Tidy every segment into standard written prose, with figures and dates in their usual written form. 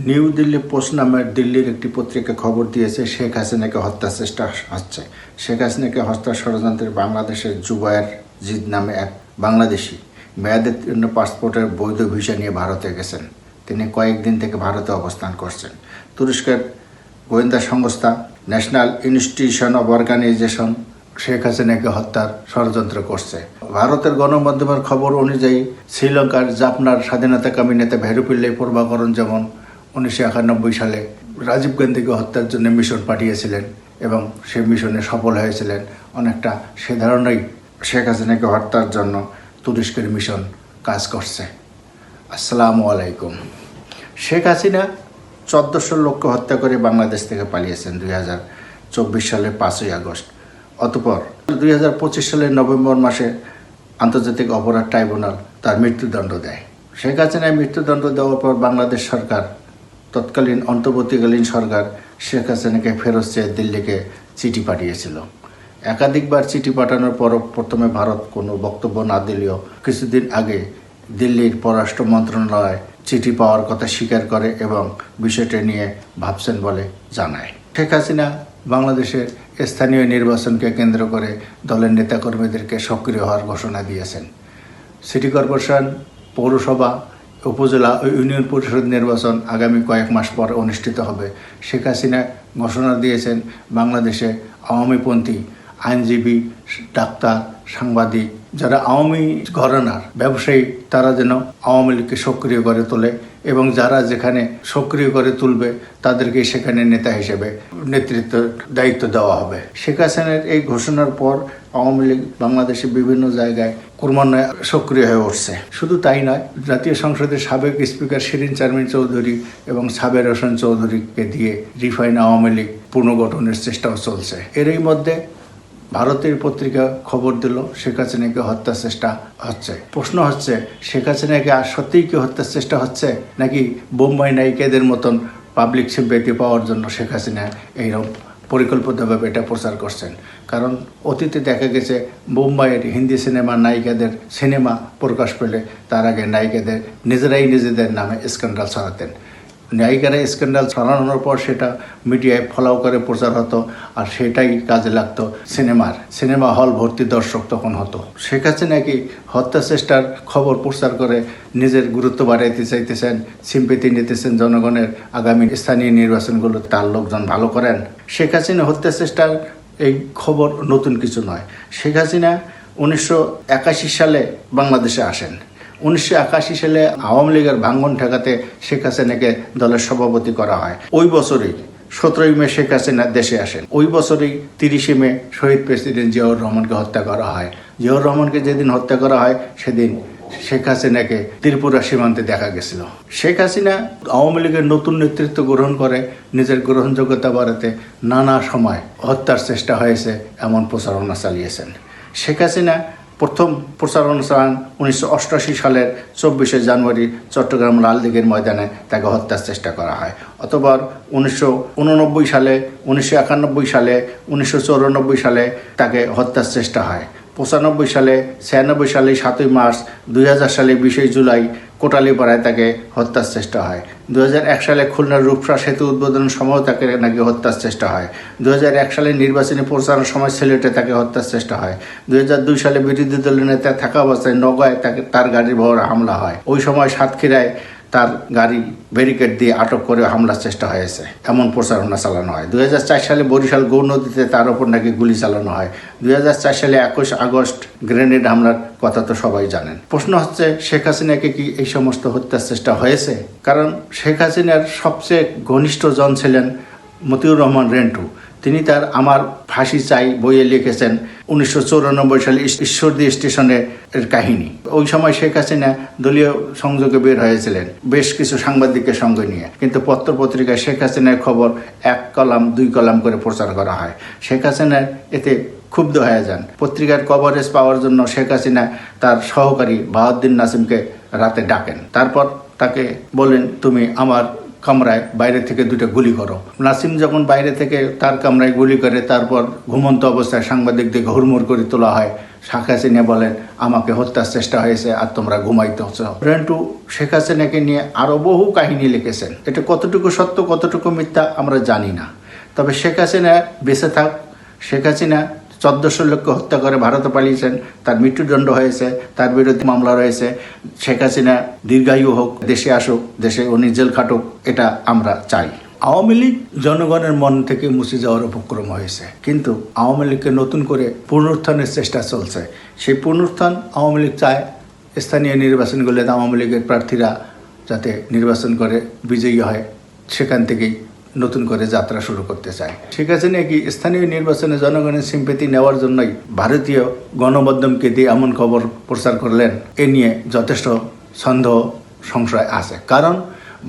New Delhi post নামের দিল্লির একটি পত্রিকা খবর দিয়েছে শেখ হাসিনাকে হত্যার চেষ্টা হচ্ছে। শেখ হাসিনাকে হত্যার ষড়যন্ত্রে বাংলাদেশের জুবায়ের জিদ নামে এক বাংলাদেশি মেয়াদোত্তীর্ণ পাসপোর্টের বৈধ ভিসা নিয়ে ভারতে গেছেন। তিনি কয়েকদিন থেকে ভারতে অবস্থান করছেন। তুরস্কের গোয়েন্দা সংস্থা national institution of organization Sheikh হাসিনাকে হত্যার ষড়যন্ত্র করছে। ভারতের গণমাধ্যমের খবর অনুযায়ী শ্রীলঙ্কার জাফনার স্বাধীনতাকামী নেতা ভেরুপিল্লাই প্রভাকরণ যেমন 1991 সালে রাজীব গান্ধীকে হত্যার জন্য মিশন পাঠিয়েছিলেন এবং সেই মিশনে সফল হয়েছিলেন। অনেকটা সে ধরনেরই শেখ হাসিনাকে হত্যার জন্য তুরস্কের মিশন কাজ করছে। আসসালামু আলাইকুম। শেখ হাসিনা 1400 লোককে হত্যা করে বাংলাদেশ থেকে পালিয়েছেন 2024 সালের 5ই আগস্ট। অতঃপর 2025 সালের নভেম্বর মাসে আন্তর্জাতিক অপরাধ ট্রাইব্যুনাল তার মৃত্যুদণ্ড দেয়। শেখ হাসিনায় মৃত্যুদণ্ড দেওয়ার পর বাংলাদেশ সরকার, তৎকালীন অন্তর্বর্তীকালীন সরকার শেখ হাসিনাকে ফেরত চেয়ে দিল্লিকে চিঠি পাঠিয়েছিল। একাধিকবার চিঠি পাঠানোর পরও প্রথমে ভারত কোনো বক্তব্য না দিলেও কিছুদিন আগে দিল্লির পররাষ্ট্র মন্ত্রণালয় চিঠি পাওয়ার কথা স্বীকার করে এবং বিষয়টি নিয়ে ভাবছেন বলে জানায়। শেখ হাসিনা বাংলাদেশের স্থানীয় নির্বাচনকে কেন্দ্র করে দলের নেতাকর্মীদেরকে সক্রিয় হওয়ার ঘোষণা দিয়েছেন। সিটি কর্পোরেশন, পৌরসভা, উপজেলা ও ইউনিয়ন পরিষদ নির্বাচন আগামী কয়েক মাস পর অনুষ্ঠিত হবে। শেখ হাসিনা ঘোষণা দিয়েছেন বাংলাদেশে আওয়ামীপন্থী আইনজীবী, ডাক্তার, সাংবাদিক, যারা আওয়ামী ঘরানার ব্যবসায়ী, তারা যেন আওয়ামী লীগকে সক্রিয় করে তোলে এবং যারা যেখানে সক্রিয় করে তুলবে তাদেরকে সেখানে নেতা হিসেবে নেতৃত্ব দায়িত্ব দেওয়া হবে। শেখ হাসিনার এই ঘোষণার পর আওয়ামী লীগ বাংলাদেশের বিভিন্ন জায়গায় ক্রমান্বয়ে সক্রিয় হয়ে উঠছে। শুধু তাই নয়, জাতীয় সংসদের সাবেক স্পিকার শিরিন শারমিন চৌধুরী এবং সাবের হোসেন চৌধুরীকে দিয়ে রিফাইন আওয়ামী লীগ পুনর্গঠনের চেষ্টাও চলছে। এরই মধ্যে ভারতের পত্রিকা খবর দিল শেখ হাসিনাকে হত্যার চেষ্টা হচ্ছে। প্রশ্ন হচ্ছে, শেখ হাসিনাকে আর সত্যিই কি হত্যার চেষ্টা হচ্ছে, নাকি বোম্বাই নায়িকাদের মতন পাবলিক সিম্প্যাথি পাওয়ার জন্য শেখ হাসিনা এইরকম পরিকল্পিতভাবে এটা প্রচার করছেন? কারণ অতীতে দেখা গেছে বোম্বাইয়ের হিন্দি সিনেমার নায়িকাদের সিনেমা প্রকাশ পেলে তার আগে নায়িকাদের নিজেরাই নিজেদের নামে স্ক্যান্ডাল ছড়াতেন। নায়িকারা স্ক্যান্ডাল ছড়ানোর পর সেটা মিডিয়ায় ফলাও করে প্রচার হতো, আর সেটাই কাজে লাগতো। সিনেমা হল ভর্তি দর্শক তখন হতো। শেখ হাসিনা কি হত্যা চেষ্টার খবর প্রচার করে নিজের গুরুত্ব বাড়াইতে চাইতেছেন, সিম্পেথি নিতেছেন জনগণের? আগামী স্থানীয় নির্বাচনগুলো তার লোকজন ভালো করেন। শেখ হাসিনা হত্যা চেষ্টার এই খবর নতুন কিছু নয়। শেখ হাসিনা 1981 সালে বাংলাদেশে আসেন। 1981 সালে আওয়ামী লীগের ভাঙন ঠেকাতে শেখ হাসিনাকে দলের সভাপতি করা হয়। ওই বছরই 17ই মে শেখ হাসিনা দেশে আসেন। ওই বছরই 30 মে শহীদ প্রেসিডেন্ট জিয়াউর রহমানকে হত্যা করা হয়। জিয়াউর রহমানকে যেদিন হত্যা করা হয় সেদিন শেখ হাসিনাকে ত্রিপুরা সীমান্তে দেখা গেছিল। শেখ হাসিনা আওয়ামী লীগের নতুন নেতৃত্ব গ্রহণ করে নিজের গ্রহণযোগ্যতা বাড়াতে নানা সময় হত্যার চেষ্টা হয়েছে এমন প্রচারণা চালিয়েছেন। শেখ হাসিনা প্রথম প্রচারণা চালান 1988 সালের 24শে জানুয়ারি চট্টগ্রাম লালদিঘির ময়দানে তাকে হত্যার চেষ্টা করা হয়। অতঃপর 1989 সালে, 1991 সালে, 1994 সালে তাকে হত্যার চেষ্টা হয়। 95 সালে, 96 সালে 7ই মার্চ, 2000 সালে 20 জুলাই কোটালীপাড়ায় তাকে হত্যার চেষ্টা হয়। 2001 সালে খুলনার রূপসা সেতু উদ্বোধনের সময় তাকে নাকি হত্যার চেষ্টা হয়। 2001 সালে নির্বাচনী প্রচারের সময় সিলেটে তাকে হত্যার চেষ্টা হয়। 2002 সালে বিরোধী দলের নেতা থাকা অবস্থায় নওগাঁয় তার গাড়ির ভরে হামলা হয়। ওই সময় সাতক্ষীরায় তার গাড়ি ব্যারিকেড দিয়ে আটক করে হামলার চেষ্টা হয়েছে, এমন প্রচারণা চালানো হয়। 2004 সালে বরিশাল গৌ নদীতে তার ওপর নাকি গুলি চালানো হয়। 2004 সালে 21 আগস্ট গ্রেনেড হামলার কথা তো সবাই জানেন। প্রশ্ন হচ্ছে, শেখ হাসিনাকে কি এই সমস্ত হত্যার চেষ্টা হয়েছে? কারণ শেখ হাসিনার সবচেয়ে ঘনিষ্ঠ জন ছিলেন মতিউর রহমান রেন্টু। তিনি তার আমার ফাঁসি চাই বইয়ে লিখেছেন 1994 সালে ঈশ্বরদী স্টেশনের কাহিনী। ওই সময় শেখ হাসিনা দলীয় সংযোগে বের হয়েছিলেন বেশ কিছু সাংবাদিকের সঙ্গে নিয়ে, কিন্তু পত্রপত্রিকায় শেখ হাসিনার খবর 1 কলাম 2 কলাম করে প্রচার করা হয়। শেখ হাসিনার এতে ক্ষুব্ধ হয়ে যান। পত্রিকার কভারেজ পাওয়ার জন্য শেখ হাসিনা তার সহকারী বাহাউদ্দিন নাসিমকে রাতে ডাকেন। তারপর তাকে বলেন, তুমি আমার কামরায় বাইরে থেকে 2টা গুলি করো। নাসিম যখন বাইরে থেকে তার কামরায় গুলি করে, তারপর ঘুমন্ত অবস্থায় সাংবাদিকদের হুড়মুড় করে তোলা হয়। শেখ হাসিনা বলেন আমাকে হত্যার চেষ্টা হয়েছে আর তোমরা ঘুমাইতেছ। রেন্টু শেখ হাসিনাকে নিয়ে আরও বহু কাহিনী লিখেছেন। এটা কতটুকু সত্য কতটুকু মিথ্যা আমরা জানি না। তবে শেখ হাসিনা বেঁচে থাক। শেখ হাসিনা 1400 লোককে হত্যা করে ভারতে পালিয়েছেন, তার মৃত্যুদণ্ড হয়েছে, তার বিরুদ্ধে মামলা রয়েছে। শেখ হাসিনা দীর্ঘায়ু হোক, দেশে আসুক, দেশে উনি জেল খাটুক, এটা আমরা চাই। আওয়ামী লীগ জনগণের মন থেকে মুছে যাওয়ার উপক্রম হয়েছে, কিন্তু আওয়ামী লীগকে নতুন করে পুনরুত্থানের চেষ্টা চলছে। সেই পুনরুত্থান আওয়ামী লীগ চায় স্থানীয় নির্বাচনগুলোতে আওয়ামী লীগের প্রার্থীরা যাতে নির্বাচন করে বিজয়ী হয়, সেখান থেকেই নতুন করে যাত্রা শুরু করতে চায়। শেখ হাসিনা কি স্থানীয় নির্বাচনে জনগণের সিম্পেথি নেওয়ার জন্যই ভারতীয় গণমাধ্যমকে দিয়ে এমন খবর প্রচার করলেন? এ নিয়ে যথেষ্ট সন্দেহ সংশয় আছে। কারণ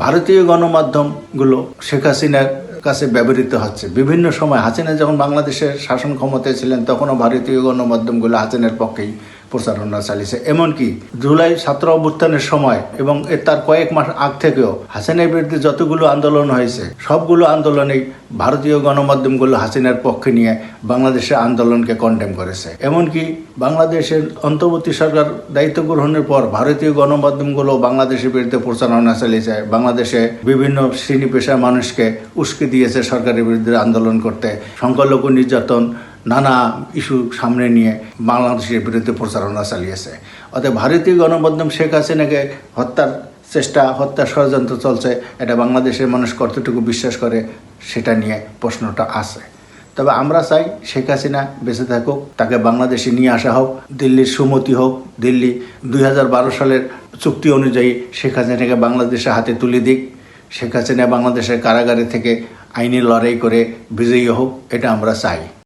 ভারতীয় গণমাধ্যমগুলো শেখ হাসিনার কাছে ব্যবহৃত হচ্ছে। বিভিন্ন সময় হাসিনা যখন বাংলাদেশের শাসন ক্ষমতায় ছিলেন তখনও ভারতীয় গণমাধ্যমগুলো হাসিনার পক্ষেই প্রচারণা চালিয়েছে। এমনকি জুলাই ছাত্র অভ্যুত্থানের সময় এবং তার কয়েক মাস আগ থেকেও হাসিনার বিরুদ্ধে যতগুলো আন্দোলন হয়েছে সবগুলো আন্দোলনেই ভারতীয় গণমাধ্যমগুলো হাসিনার পক্ষে নিয়ে বাংলাদেশের আন্দোলনকে কন্ডেম করেছে। এমনকি বাংলাদেশের অন্তর্বর্তী সরকার দায়িত্ব গ্রহণের পর ভারতীয় গণমাধ্যমগুলো বাংলাদেশের বিরুদ্ধে প্রচারণা চালিয়েছে। বাংলাদেশে বিভিন্ন শ্রেণী পেশার মানুষকে উস্কে দিয়েছে সরকারের বিরুদ্ধে আন্দোলন করতে। সংখ্যালঘু নির্যাতন, নানা ইস্যু সামনে নিয়ে বাংলাদেশের বিরুদ্ধে প্রচারণা চালিয়েছে। অতএব ভারতীয় গণমাধ্যম শেখ হাসিনাকে হত্যার ষড়যন্ত্র চলছে, এটা বাংলাদেশের মানুষ কতটুকু বিশ্বাস করে সেটা নিয়ে প্রশ্নটা আছে। তবে আমরা চাই শেখ হাসিনা বেঁচে থাকুক, তাকে বাংলাদেশে নিয়ে আসা হোক, দিল্লির সুমতি হোক, দিল্লি 2012 সালের চুক্তি অনুযায়ী শেখ হাসিনাকে বাংলাদেশের হাতে তুলে দিক। শেখ হাসিনা বাংলাদেশের কারাগারে থেকে আইনি লড়াই করে বিজয়ী হোক, এটা আমরা চাই।